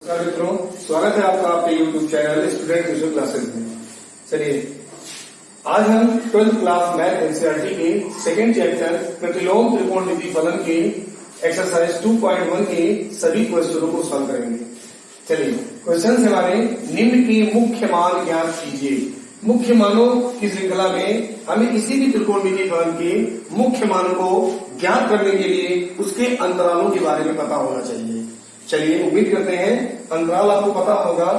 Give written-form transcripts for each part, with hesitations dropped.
नमस्कार मित्रों, स्वागत है आपका आपके YouTube channel student tuition classes में। चलिए आज हम 12th क्लास मैथ एनसीईआरटी के सेकेंड चैप्टर प्रतिलोम त्रिकोणमिति फलन के एक्सरसाइज 2.1 के सभी क्वेश्चनों को सॉल्व करेंगे। चलिए क्वेश्चन हमारे निम्न के मुख्य मान ज्ञात कीजिए। मुख्य मानों की श्रृंखला में हमें किसी भी त्रिकोणमिति फलन के मुख्य मान को ज्ञात करने के लिए उसके अंतरालों के बारे में पता होना चाहिए। चलिए उम्मीद करते हैं अंतराल आपको पता होगा।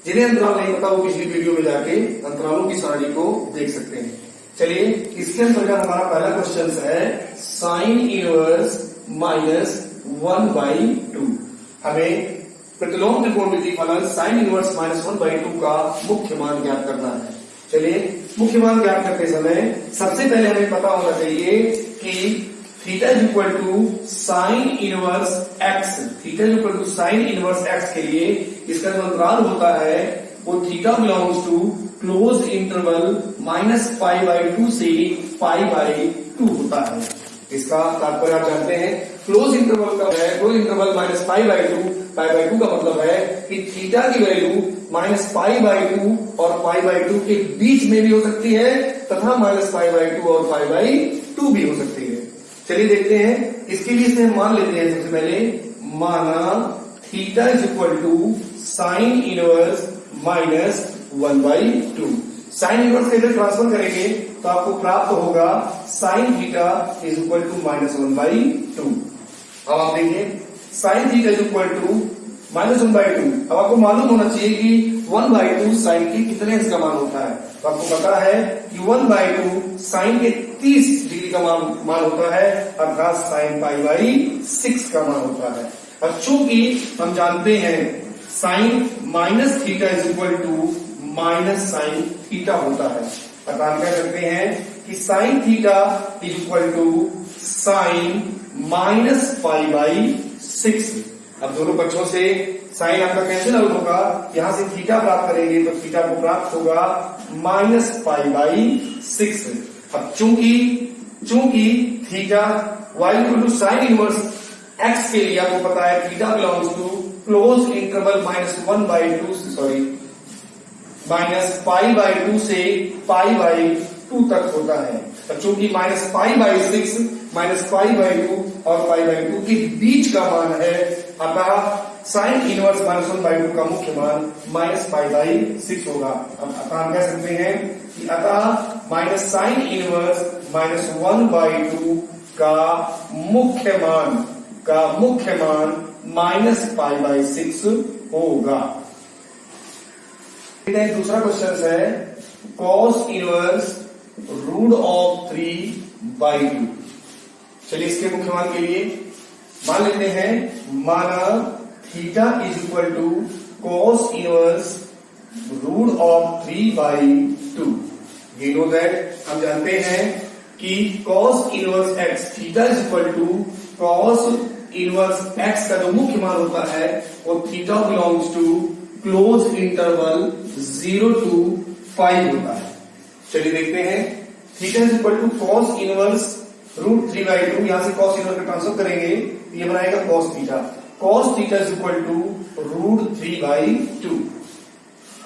जिन्हें अंतराल नहीं पता वो पिछली वीडियो में जाके अंतरालों की सारणी को देख सकते हैं। चलिए इसके अंतर्गत हमारा पहला क्वेश्चन है साइन इनवर्स -1/2। हमें प्रतिलोम त्रिकोणमिति फलन साइन इनवर्स -1/2 का मुख्य मान ज्ञात करना है। चलिए मुख्य मान ज्ञात करते समय सबसे पहले हमें पता होना चाहिए कि theta is equal to sine inverse x. Theta is equal to sine inverse x के लिए इसका जो अंतराल होता है वो theta belongs to close interval -π/2 से π/2 होता है। इसका तात्पर्य आप जानते हैं क्लोज इंटरवल का है, क्लोज इंटरवल -π/2, π/2 का मतलब है कि थीटा की वैल्यू -π/2 और π/2 के बीच में भी हो सकती है तथा -π/2 और π/2 भी हो सकती है। चलिए देखते हैं इसके लिए इसे मान लेते हैं। सबसे पहले माना theta is equal to sine inverse -1/2। Sine inverse इधर ट्रांसफर करेंगे तो आपको प्राप्त होगा sine theta is equal to -1/2। अब आप देखिए sine theta is equal to -1/2। अब आपको मालूम होना चाहिए कि 1/2 साइन के कितने अंश का मान होता है। तो आपको पता है कि 1/2 साइन के 30 डिग्री का मान होता है, अर्थात साइन π/6 का मान होता है। और चूंकि हम जानते हैं sine minus theta is equal to minus sine theta होता है, अर्थात कह सकते हैं कि sine theta is equal to sine -π/6। अब दोनों पक्षों से साइन आपका कैंसिल आउट होगा, यहां से थीटा प्राप्त करेंगे तो थीटा को प्राप्त होगा -π/6। अब चूंकि theta y equal to sine inverse x के लिए आपको पता है theta belongs to close interval -1/2 -π/2 से π/2 तक होता है। अब चूंकि -π/6 -π/2 और π/2 के बीच का मान है, अतः साइन इनवर्स -1/2 का मुख्य मान -π/6 होगा। अब हम कह सकते हैं कि अतः साइन इनवर्स -1/2 का मुख्य मान -π/6 होगा। दूसरा क्वेश्चन है cos इनवर्स √3/2। चलिए इसके मुख्य मान के लिए मान लेते हैं माना theta is equal to cos inverse √3/2। We know that, हम जानते हैं कि cos inverse x theta is equal to cos inverse x का जो मुख्य मान होता है वो theta belongs to close interval 0 to 5 होता है। चलिए देखते हैं theta is equal to cos inverse √3/2। यहां से cos इनवर्स का ट्रांसफर करेंगे तो ये बनाएगा cos theta. cos theta is equal to √3/2।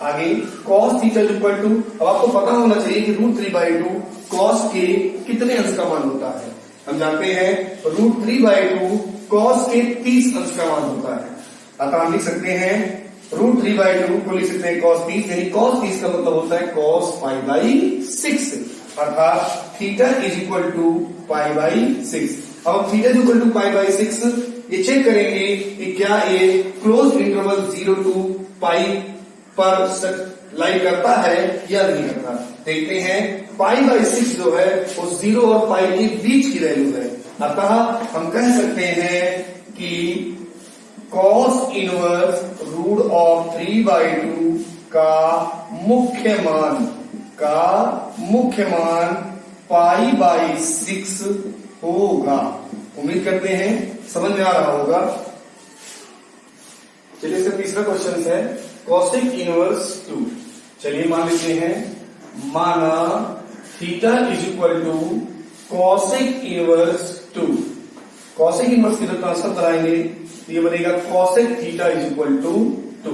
आगे cos theta is equal to, अब आपको पता होना चाहिए कि √3/2 cos के कितने अंश का मान होता है। हम जानते हैं √3/2 cos के 30 अंश का मान होता है, अतः हम लिख सकते हैं √3/2 को लिख सकते हैं cos 30, यानी cos 30 का मतलब होता है cos π/6, अर्थात थीटा इज इक्वल टू π/6। अब थीटा इज इक्वल टू π/6 ये चेक करेंगे कि क्या ये क्लोज इंटरवल 0 to π पर लाई करता है या नहीं करता। देखते हैं π/6 जो है वो 0 और π के बीच की वैल्यू है, अतः हम कह सकते हैं कि cos इनवर्स √3/2 का मुख्य मान π/6 होगा। उम्मीद करते हैं समझ में आ रहा होगा। चलिए इसका तीसरा क्वेश्चन है cosec इनवर्स 2। चलिए मान लेते हैं माना theta is equal to cosec inverse 2। cosec inverse की जब ट्रांसफर कराएंगे तो ये बनेगा cosec theta is equal to 2।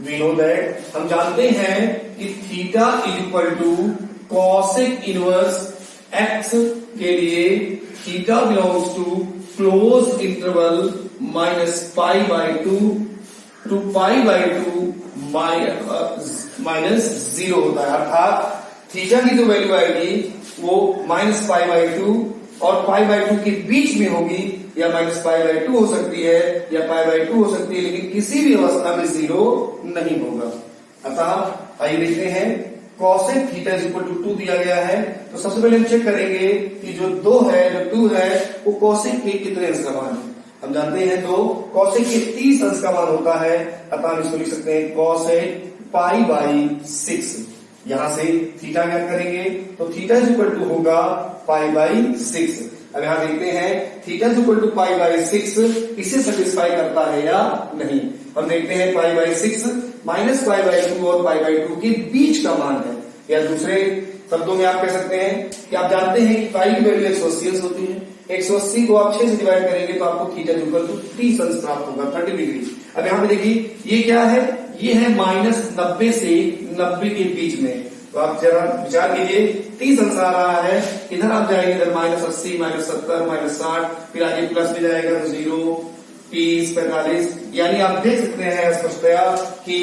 We know that, हम जानते हैं कि theta is equal to cosec inverse x के लिए theta belongs to close interval -π/2 to π/2 -0 होता है। अर्थात थीटा की जो वैल्यू आएगी वो -π/2 और π/2 के बीच में होगी, या -π/2 हो सकती है या π/2 हो सकती है, लेकिन किसी भी अवस्था में 0 नहीं होगा। अतः आइए देखते हैं, cosec theta is equal to 2 दिया गया है, तो सबसे पहले हम चेक करेंगे कि जो 2 है वो cosec के कितने अंश का मान है। हम जानते हैं तो cosec के 30 अंश का मान होता है, अतः हम इसको लिख सकते हैं cosec π/6। यहां से थीटा ज्ञात करेंगे तो थीटा इज इक्वल टू होगा π/6। अब यहां देखते हैं थीटा इज इक्वल टू π/6 इसे सेटिस्फाई करता है या नहीं। हम देखते हैं π/6 -π/2 और π/2 के बीच का मान है, या दूसरे शब्दों में आप कह सकते हैं कि आप जानते हैं कि पाई की वैल्यू 180 होती है। 180 को आप 6 से डिवाइड करेंगे तो आपको थीटा इज इक्वल टू 30 अंश प्राप्त होगा, 30 डिग्री। अब यहां पे देखिए ये क्या है, ये है -90 से 90 के बीच में। तो आप जरा विचार कीजिए, 30 अंश आ रहा है, इधर आप जाएंगे इधर -80 -70 -60, फिर आगे प्लस में जाएगा तो 0 30 45, यानी आप देख सकते हैं स्पष्टतया कि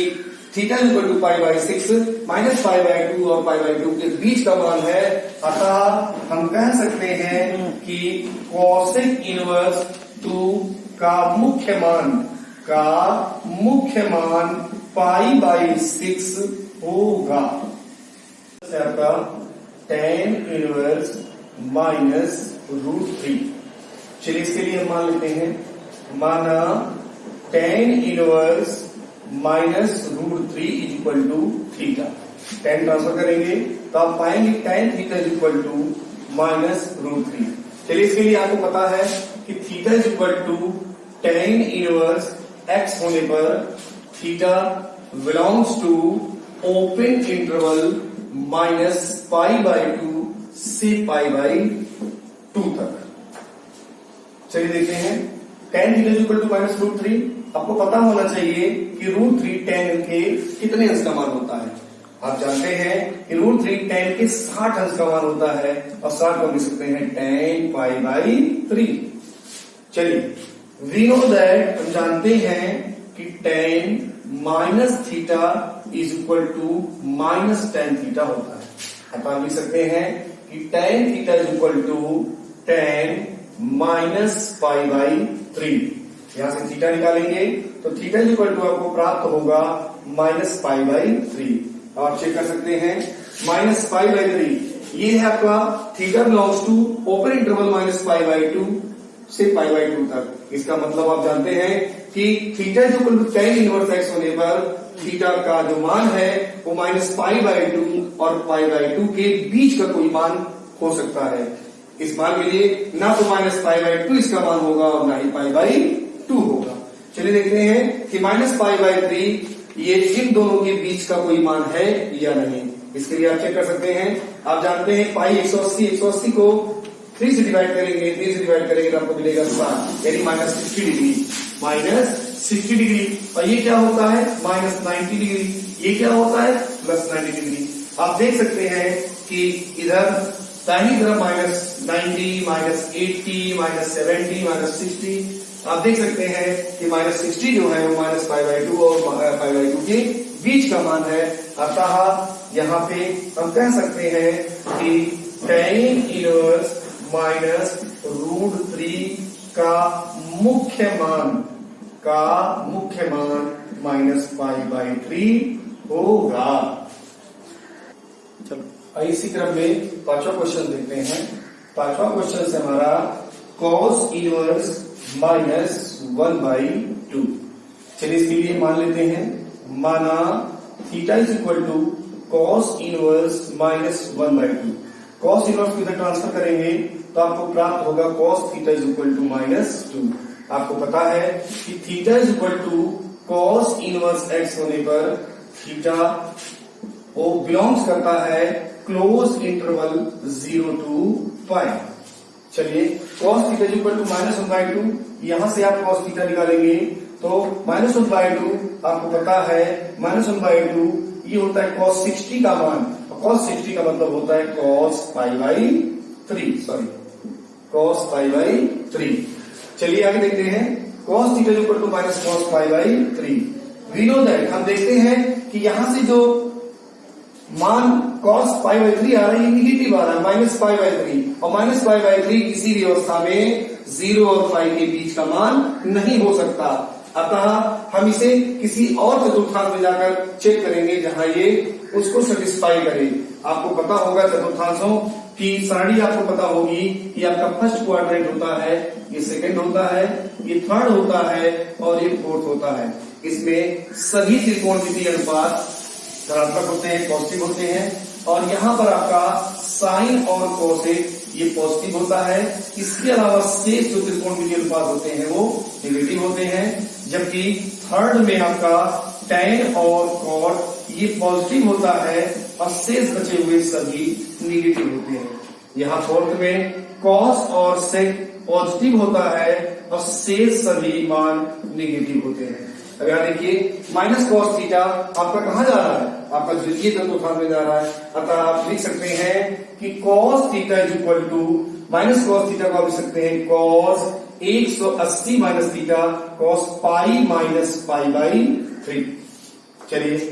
थीटा इक्वल टू π/6 -π/2 और π/2 के बीच का मान है। अतः हम कह सकते हैं कि cosec इनवर्स 2 का मुख्य मान π/6 होगा। आपका tan इनवर्स -√3। चलिए इसके लिए हम मान लेते हैं, माना tan inverse -√3 is equal to theta. tan transfer करेंगे तो आप पाएंगे tan theta is equal to -√3। चलिए इसके लिए आपको पता है कि theta is equal to tan inverse x होने पर theta belongs to open interval -π/2 से π/2 तक। चलिए देखते हैं, tan theta is equal to -√3। आपको पता होना चाहिए कि √3 tan के कितने अंश का मान होता है। आप जानते हैं कि √3 tan के 60 अंश का मान होता है, और 60 को लिख सकते हैं tan π/3। चलिए वी नो दैट, हम जानते हैं कि tan -θ is equal to -tan theta होता है। अतः आप लिख सकते हैं कि tan theta is equal to tan -π/3। यहां से थीटा निकालेंगे तो थीटा इज इक्वल टू आपको प्राप्त होगा -π/3। आप चेक कर सकते हैं -π/3 ये है आपका theta belongs to open interval -π/2 से π/2 तक। इसका मतलब आप जानते हैं कि theta is equal to tan inverse x होने पर थीटा का जो मान है वो -π/2 और π/2 के बीच का कोई मान हो सकता है। इस मान के लिए ना तो -π/2 इसका मान होगा और ना ही π/2 होगा। चलिए देखते हैं कि -π/3 ये इन दोनों के बीच का कोई मान है या नहीं। इसके लिए आप चेक कर सकते हैं, आप जानते हैं पाई 180 को 3 से डिवाइड करेंगे तो आपको मिलेगा 7, यानी -60 डिग्री। -60 डिग्री, और ये क्या होता है -90 डिग्री, ये क्या होता है +90 डिग्री। आप देख सकते हैं कि इधर दाहिनी तरफ -90 -80 -70 -60, आप देख सकते हैं कि -60 जो है वो -π/2 और π/2 के बीच का मान है। अतः यहाँ पे हम कह सकते हैं कि tan इनवर्स -√3 का मुख्य मान -π/3 होगा। चलो इसी क्रम में पांचवा क्वेश्चन देखते हैं। पांचवा क्वेश्चन से हमारा cos इनवर्स -1/2। चलिए इसके लिए मान लेते हैं, माना theta is equal to cos inverse -1/2। cos inverse को इधर ट्रांसफर करेंगे तो आपको प्राप्त होगा cos theta is equal to -2। आपको पता है कि theta is equal to cos inverse x होने पर थीटा वो बिलोंग्स करता है क्लोज इंटरवल 0 to π। चलिए cos theta is equal to -1/2 यहां से आप cos थीटा निकालेंगे तो -1/2 आपको पता है -1/2 ये होता है cos 60 का मान। cos 60 का मतलब होता है cos π/3, सॉरी cos π/3। चलिए आगे देखते हैं cos theta equal to minus cos π/3। We know that, हम देखते हैं कि यहां से जो मान cos π/3 आ रहा है ये निगेटिव आ रहा है -π/3, और -π/3 किसी भी अवस्था में 0 और पाई के बीच का मान नहीं हो सकता। अतः हम इसे किसी और चतुर्थांश में जाकर चेक करेंगे जहां ये उसको सेटिस्फाई करे। आपको पता होगा चतुर्थांशों की सारणी आपको पता होगी। ये आपका फर्स्ट क्वाड्रेंट होता है, ये सेकंड होता है, ये थर्ड होता है और ये फोर्थ होता है। इसमें सभी त्रिकोणमितीय अनुपात धनात्मक होते हैं, पॉजिटिव होते हैं, और यहाँ पर आपका साइन और कोसेक ये पॉजिटिव होता है। इसके अलावा शेष जो त्रिकोणमितीय अनुपात होते हैं वो नेगेटिव होते हैं, जबकि थर्ड में आपका tan और cot ये पॉजिटिव होता है और शेष बचे हुए सभी नेगेटिव होते हैं। यहाँ फोर्थ में cos और sec पॉजिटिव होता है और शेष सभी मान नेगेटिव होते हैं। अब यहाँ देखिए माइनस cos थीटा आपका कहाँ जा रहा है, आपका द्वितीय चतुर्थांश में जा रहा है। अतः आप लिख सकते हैं कि cos theta is equal to minus cos theta को आप लिख सकते हैं cos 180 minus theta cos pi minus π/3। चलिए इस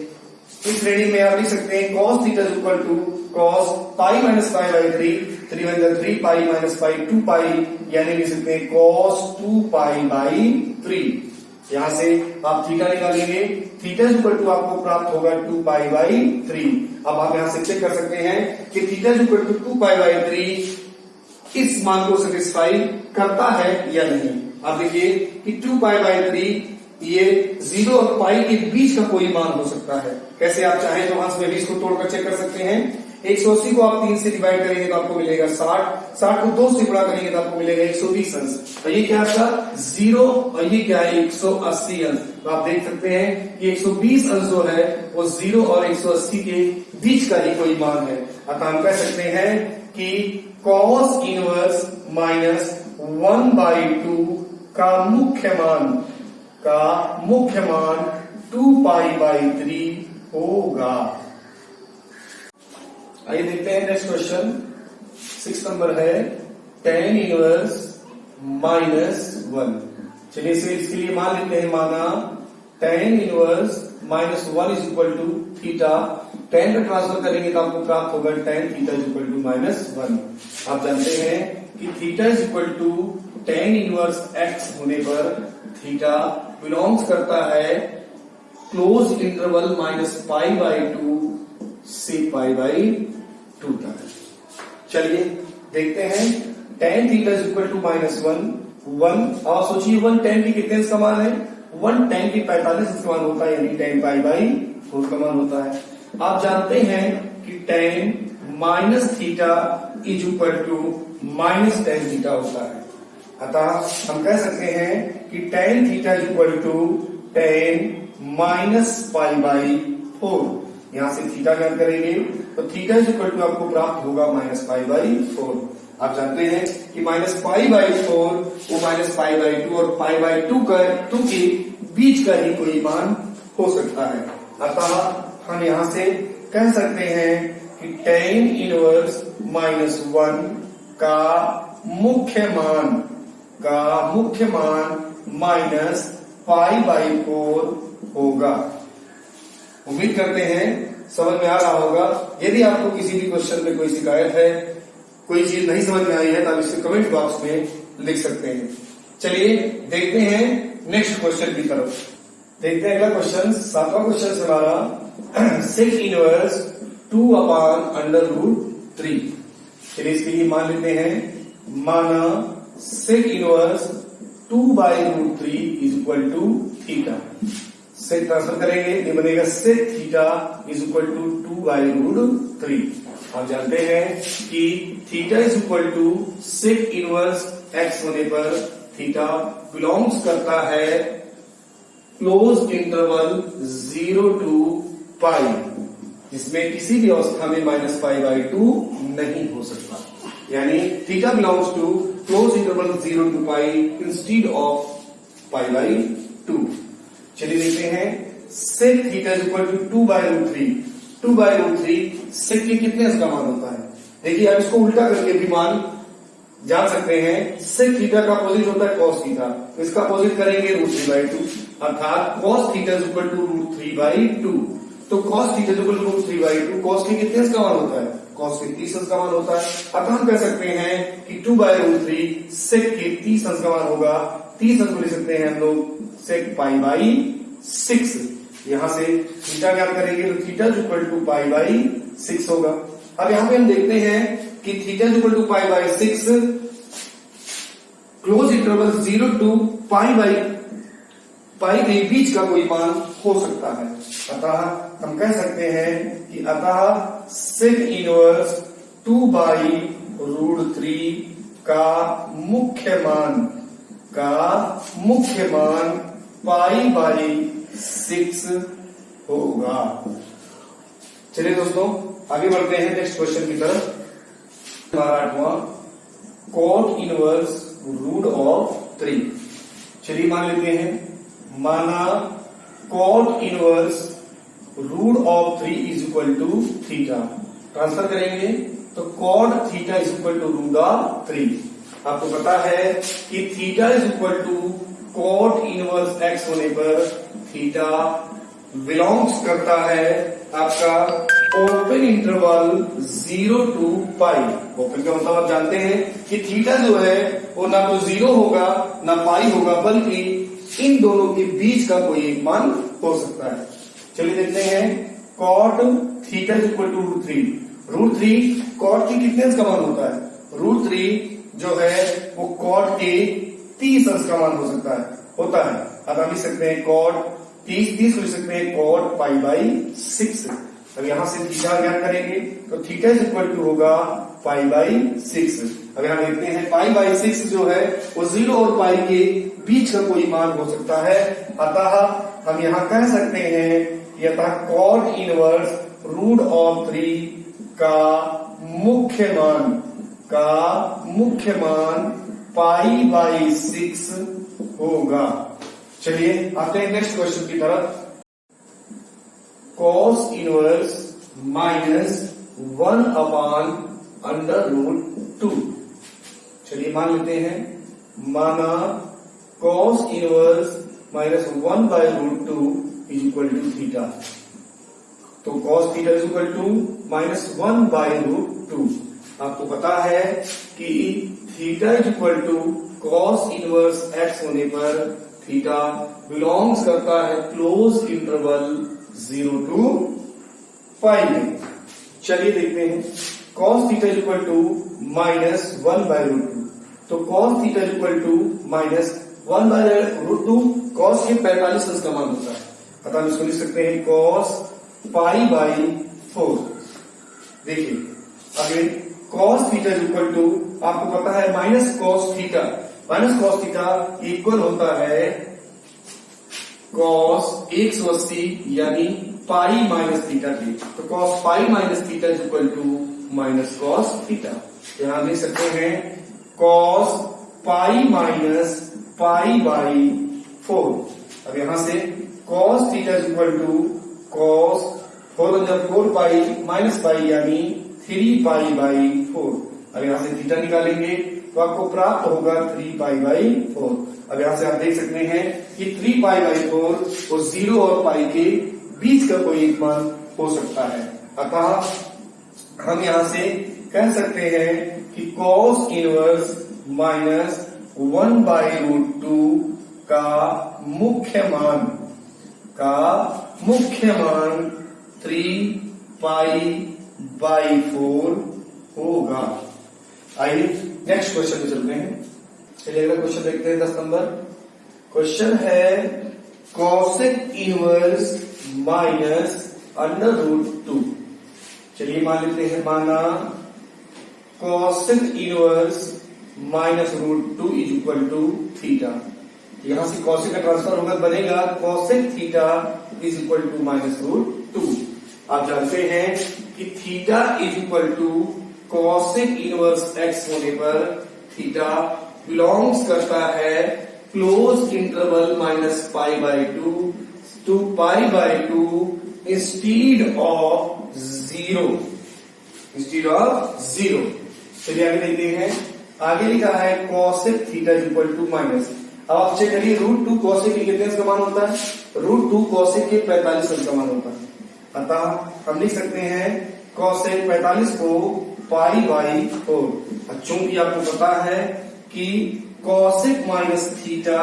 श्रेणी में आप लिख सकते हैं cos theta is equal to cos pi minus π/3, 3 pi minus pi 2 pi, यानी लिख सकते हैं cos 2 पाई/3। यहां से आप थीटा निकालेंगे, थीटा इक्वल टू आपको प्राप्त होगा 2 पाई/3। अब आप यहां से चेक कर सकते हैं कि थीटा इक्वल टू 2 पाई/3 इस मान को सेटिस्फाई करता है या नहीं। आप देखिए कि 2 पाई/3 ये 0 और पाई के बीच का कोई मान हो सकता है। कैसे, आप चाहें तो अंश में भी इसको तोड़कर चेक कर सकते हैं। 180 को आप 3 से डिवाइड करेंगे तो आपको मिलेगा 60, 60 को 2 से गुणा करेंगे तो आपको मिलेगा 120 अंश। और ये क्या था 0 और ये क्या है 180 अंश। तो आप देख सकते हैं कि 120 अंश जो है वो 0 और 180 के बीच का ही कोई मान है। अतः हम कह सकते हैं कि cos इनवर्स माइनस 1/2 का मुख्य मान 2 पाई/3 होगा। आइए देखते हैं नेक्स्ट क्वेश्चन। 6 नंबर है tan इनवर्स -1। चलिए इसके लिए मान लेते हैं, माना tan inverse -1 is equal to theta. tan का ट्रांसफर करेंगे तो आपको प्राप्त होगा tan theta is equal to -1। आप जानते हैं कि theta is equal to tan inverse x होने पर थीटा बिलोंग्स करता है क्लोज इंटरवल -π/2 से π/2 तक। चलिए देखते हैं tan theta is equal to -1। और सोचिए 1 tan की कितने अंश का मान है, 1 tan की 45 अंश का मान होता है, यानी tan π/4 का मान होता है। आप जानते हैं कि tan minus theta is equal to -tan theta होता है। अतः हम कह सकते हैं कि tan theta is equal to tan -π/4। यहां से थीटा ज्ञात करेंगे तो थीटा इज इक्वल टू आपको प्राप्त होगा -π/4। आप जानते हैं कि -π/4 वो -π/2 और π/2 के बीच का ही कोई मान हो सकता है। अतः हम यहां से कह सकते हैं कि tan इनवर्स -1 का मुख्य मान -π/4 होगा। उम्मीद करते हैं समझ में आ रहा होगा। यदि आपको किसी भी क्वेश्चन में कोई शिकायत है, कोई चीज नहीं समझ में आई है, तो आप इसे कमेंट बॉक्स में लिख सकते हैं। चलिए देखते हैं नेक्स्ट क्वेश्चन की तरफ। देखते हैं अगला क्वेश्चन, 7वां क्वेश्चन हमारा sec इनवर्स 2/√3। चलिए इसके लिए मान लेते हैं, माना sec inverse 2/√3 is equal to theta. Sec transfer करेंगे, ये बनेगा sec theta is equal to 2/√3। आप जानते हैं कि theta is equal to sec inverse x होने पर थीटा बिलोंग्स करता है क्लोज इंटरवल 0 to π, जिसमें किसी भी अवस्था में -π/2 नहीं हो सकता। यानी theta belongs to close interval 0 to pi instead of pi by 2। चलिए देखते हैं sec theta is equal to 2/√3। 2/√3 sec के कितने का मान होता है? देखिए आप इसको उल्टा करके भी मान जान सकते हैं। सेक थीटा का अपोजिट होता है कॉस थीटा, इसका अपोजिट करेंगे √3/2, अर्थात cos theta is equal to √3/2। तो cos theta is equal to √3/2, cos के कितने का मान होता है? कॉस के 30 अंश का मान होता है। अतः हम कह सकते हैं कि 2/√3 सेक के 30 अंश का मान होगा। 30 अंश को लिख सकते हैं हम लोग सेक पाई बाई 6। यहां से थीटा ज्ञात करेंगे तो theta is equal to pi by 6 होगा। अब यहां पे हम देखते हैं कि theta is equal to pi by 6 close interval 0 to pi के बीच का कोई मान हो सकता है। अतः हम कह सकते हैं कि अतः सेक इनवर्स 2/√3 का मुख्य मान पाई बाई 6 होगा। चलिए दोस्तों आगे बढ़ते हैं नेक्स्ट क्वेश्चन की तरफ। हमारा 8वां कॉट इनवर्स √3। चलिए मान लेते हैं, माना cot inverse √3 is equal to theta. Transfer करेंगे तो cot theta is equal to √3। आपको पता है कि theta is equal to cot inverse x होने पर थीटा बिलोंग्स करता है आपका open interval 0 to pi. Open का मतलब आप जानते हैं कि थीटा जो है वो ना तो 0 होगा ना पाई होगा, बल्कि इन दोनों के बीच का कोई एक मान हो सकता है। चलिए देखते हैं cot theta is equal to √3। Cot की कितने अंश का मान होता है? √3 जो है वो कॉट के 30 अंश का मान हो सकता है, होता है। अब हम लिख सकते हैं कॉट 30 को लिख सकते हैं कॉट पाई बाई 6। अब यहां से थीटा ज्ञात करेंगे तो थीटा इज इक्वल टू होगा पाई बाई 6। अब यहां देखते हैं पाई बाई 6 जो है वो 0 और पाई के बीच का कोई मान हो सकता है। अतः हम यहां कह सकते हैं कि अतः कॉट इनवर्स √3 का मुख्य मान पाई बाई 6 होगा। चलिए आते हैं नेक्स्ट क्वेश्चन की तरफ। cos inverse -1/√2। चलिए मान लेते हैं, माना cos inverse -1/√2 is equal to theta. तो cos theta is equal to -1/√2। आपको पता है कि theta is equal to cos inverse x होने पर थीटा बिलोंग्स करता है क्लोज इंटरवल 0 to पाई में। चलिए देखते हैं cos theta is equal to -1/√2। तो cos theta is equal to -1/√2 cos के 45 अंश का मान होता है। अतः हम इसको लिख सकते हैं cos पाई बाई 4। देखिए अगले cos theta is equal to, आपको पता है माइनस cos थीटा इक्वल होता है cos 180 यानी पाई माइनस थीटा के। तो cos pi minus theta is equal to minus cos theta. यहां लिख सकते हैं cos pi minus pi by 4। अब यहां से cos theta is equal to cos 4 pi minus pi यानी 3 पाई बाई 4। अब यहां से थीटा निकालेंगे तो आपको प्राप्त होगा 3 पाई बाई 4। अब यहां से आप देख सकते हैं कि 3 पाई बाई 4 और 0 और पाई के बीच का कोई एक मान हो सकता है। अतः हम यहां से कह सकते हैं कि cos इनवर्स -1/√2 का मुख्य मान 3 पाई बाई 4 होगा। आइए नेक्स्ट क्वेश्चन पे चलते हैं। चलिए अगला क्वेश्चन देखते हैं 10 नंबर। क्वेश्चन है कॉसेक इनवर्स -√2। चलिए मान लेते हैं, माना cosec inverse -√2 is equal to theta. यहां से कॉसेक का ट्रांसफर होगा, बनेगा cosec theta is equal to -√2। आप जानते हैं कि theta is equal to cosec inverse x होने पर थीटा बिलोंग्स करता है close interval minus pi by two pi by two instead of zero. चलिए आगे देखते हैं। आगे लिखा है cosec theta equal to minus. अब आप चेक करिए √2 कॉसेक के कितने अंश का मान होता है? √2 कॉसेक के 45 अंश का मान होता है। अतः हम लिख सकते हैं कॉसेक 45 को पाई बाई 4। चूंकि आपको पता है कि cosec minus theta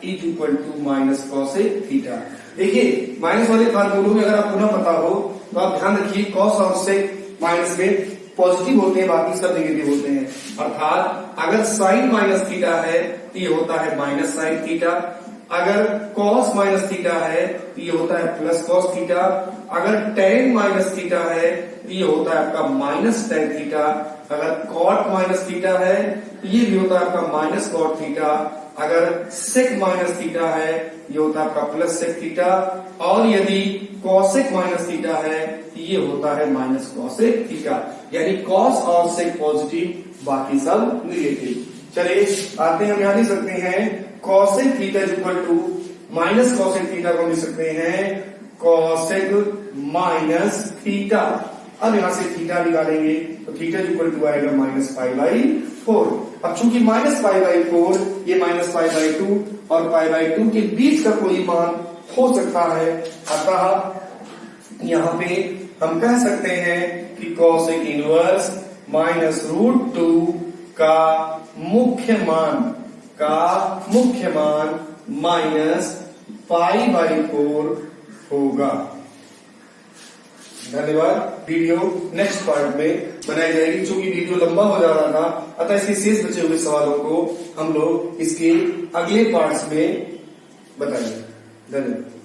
is equal to minus cosec theta. देखिए माइनस वाले फार्मूलों में अगर आपको ना पता हो तो आप ध्यान रखिए कॉस और सेक माइनस में पॉजिटिव होते हैं, बाकी सब नेगेटिव होते हैं। अर्थात अगर साइन माइनस थीटा है तो ये होता है माइनस साइन थीटा, अगर कॉस माइनस थीटा है तो ये होता है प्लस कॉस थीटा, अगर टेन माइनस थीटा है तो ये होता है आपका माइनस टेन थीटा, अगर कॉट माइनस थीटा है तो ये भी होता है आपका माइनस कॉट थीटा, अगर सेक माइनस थीटा है ये होता है आपका प्लस सेक थीटा, और यदि कॉसेक माइनस थीटा है तो ये होता है माइनस कॉसेक थीटा। यानी कॉस और सेक पॉजिटिव, बाकी सब निगेटिव। चलिए आते हैं, हम यहां लिख सकते हैं cosec theta equal to minus cosec theta को लिख सकते हैं कॉसेक माइनस थीटा। अब यहां से थीटा निकालेंगे तो थीटा इक्वल टू आएगा माइनस पाई बाई 4। अब चूंकि माइनस पाई बाई 4 ये माइनस पाई बाई 2 और पाई बाई 2 के बीच का कोई मान हो सकता है, अतः यहां पे हम कह सकते हैं कि कॉसेक इनवर्स माइनस √2 का मुख्य मान माइनस पाई बाई 4 होगा। धन्यवाद। वीडियो नेक्स्ट पार्ट में बनाई जाएगी। चूंकि वीडियो लंबा हो जा रहा था अतः इसके शेष बचे हुए सवालों को हम लोग इसके अगले पार्ट्स में बताएंगे। धन्यवाद।